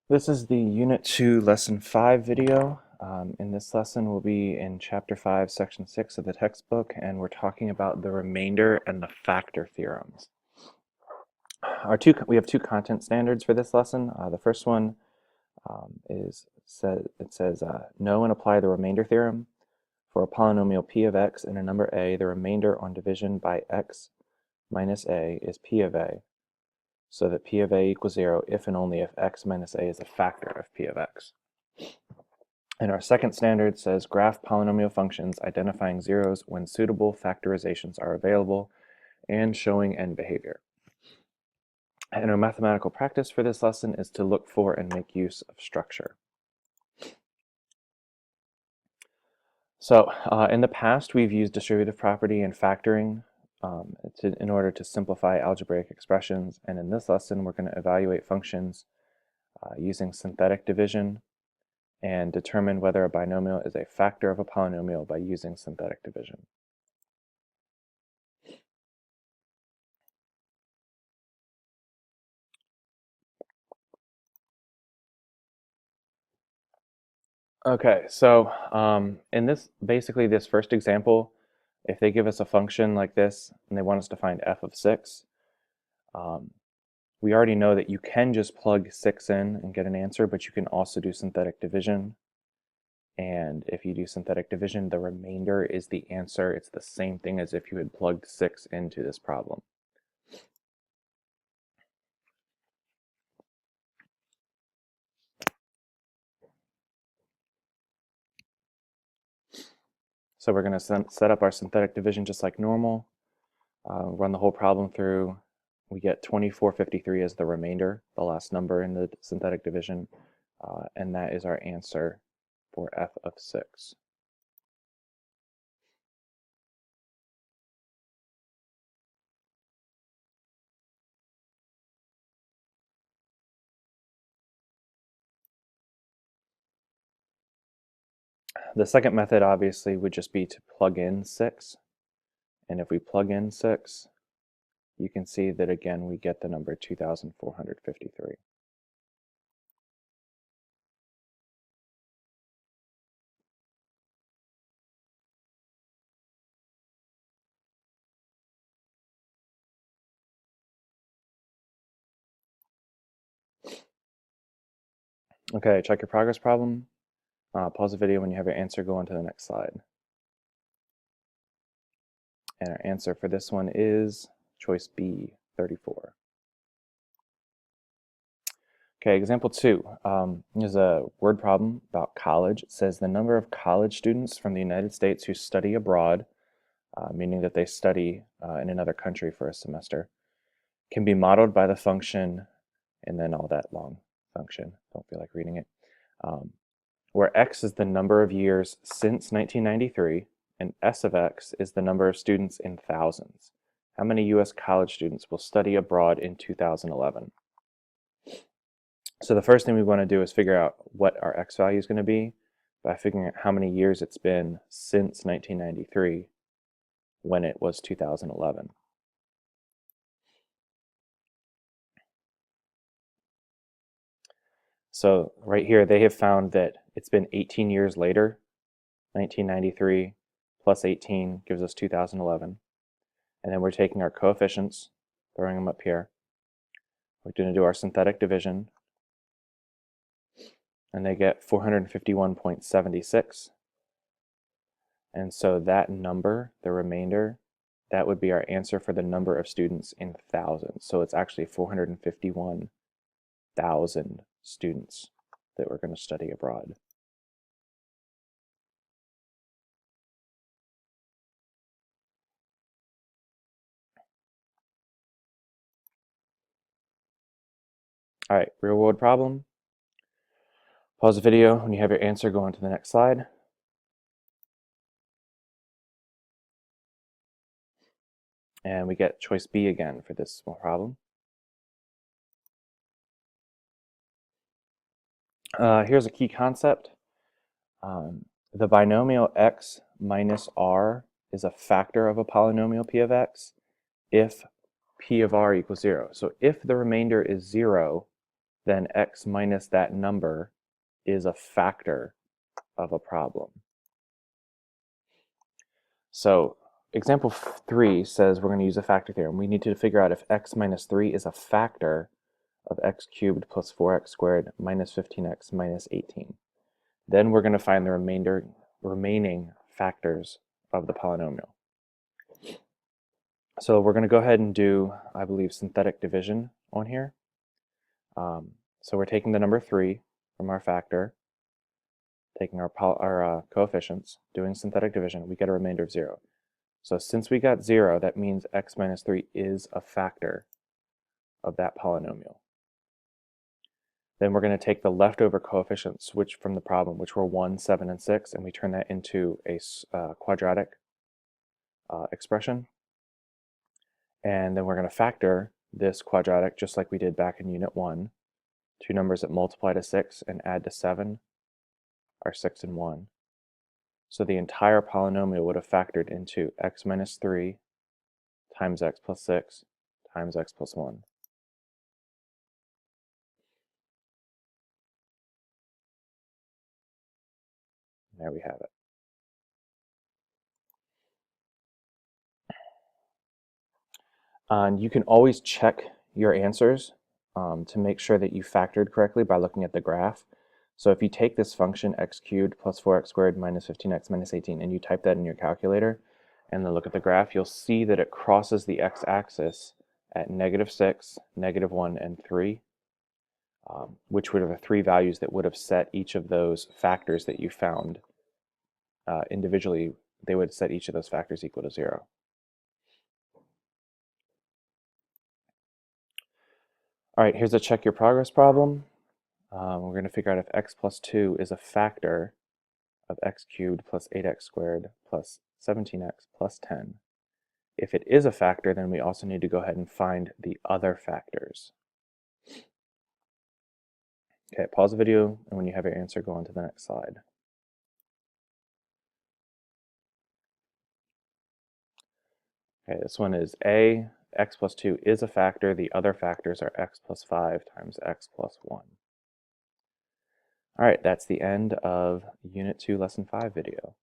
This is the Unit 2, Lesson 5 video. In this lesson, we'll be in Chapter 5, Section 6 of the textbook, and we're talking about the remainder and the factor theorems. We have two content standards for this lesson. The first one says know and apply the remainder theorem. For a polynomial p of x and a number a, the remainder on division by x minus a is p of a, so that p of a equals 0 if and only if x minus a is a factor of p of x. And our second standard says graph polynomial functions identifying zeros when suitable factorizations are available and showing end behavior. And our mathematical practice for this lesson is to look for and make use of structure. So in the past, we've used distributive property and factoring in order to simplify algebraic expressions. And in this lesson, we're going to evaluate functions using synthetic division and determine whether a binomial is a factor of a polynomial by using synthetic division. Okay, so in basically this first example, if they give us a function like this and they want us to find f of 6, we already know that you can just plug 6 in and get an answer, but you can also do synthetic division. And if you do synthetic division, the remainder is the answer. It's the same thing as if you had plugged 6 into this problem. So we're going to set up our synthetic division just like normal, run the whole problem through. We get 2453 as the remainder, the last number in the synthetic division, and that is our answer for f of 6. The second method obviously would just be to plug in 6, and if we plug in 6, you can see that again we get the number 2453. Okay, check your progress problem. Pause the video when you have your answer, go on to the next slide. And our answer for this one is choice B, 34. Okay, example 2. Here's a word problem about college. It says the number of college students from the United States who study abroad, meaning that they study in another country for a semester, can be modeled by the function, and then all that long function. Don't feel like reading it. Where x is the number of years since 1993, and s of x is the number of students in thousands. How many U.S. college students will study abroad in 2011? So the first thing we want to do is figure out what our x value is going to be by figuring out how many years it's been since 1993 when it was 2011. So right here, they have found that it's been 18 years later. 1993 plus 18 gives us 2011. And then we're taking our coefficients, throwing them up here. We're going to do our synthetic division. And they get 451.76. And so that number, the remainder, that would be our answer for the number of students in thousands. So it's actually 451,000 students that we're going to study abroad. All right, real world problem. Pause the video. When you have your answer, go on to the next slide. And we get choice B again for this small problem. Here's a key concept. The binomial x minus r is a factor of a polynomial p of x if p of r equals 0. So if the remainder is 0, then x minus that number is a factor of a problem. So example 3 says we're going to use a factor theorem. We need to figure out if x minus 3 is a factor of x cubed plus 4x squared minus 15x minus 18. Then we're going to find the remaining factors of the polynomial. So we're going to go ahead and do, I believe, synthetic division on here. So we're taking the number 3 from our factor, taking our coefficients, doing synthetic division, we get a remainder of 0. So since we got 0, that means x minus 3 is a factor of that polynomial. Then we're going to take the leftover coefficients from the problem, which were 1, 7, and 6, and we turn that into a quadratic expression. And then we're going to factor this quadratic just like we did back in Unit 1. Two numbers that multiply to 6 and add to 7 are 6 and 1. So the entire polynomial would have factored into x minus 3 times x plus 6 times x plus 1. There we have it. And you can always check your answers to make sure that you factored correctly by looking at the graph. So if you take this function x cubed plus 4x squared minus 15x minus 18 and you type that in your calculator and then look at the graph, you'll see that it crosses the x-axis at -6, -1, and 3, which were the three values that would have set each of those factors that you found individually. They would set each of those factors equal to 0. All right, here's a check your progress problem. We're going to figure out if x plus 2 is a factor of x cubed plus 8x squared plus 17x plus 10. If it is a factor, then we also need to go ahead and find the other factors. Okay, pause the video, and when you have your answer, go on to the next slide. Okay, this one is A, x plus 2 is a factor. The other factors are x plus 5 times x plus 1. All right, that's the end of Unit 2, Lesson 5 video.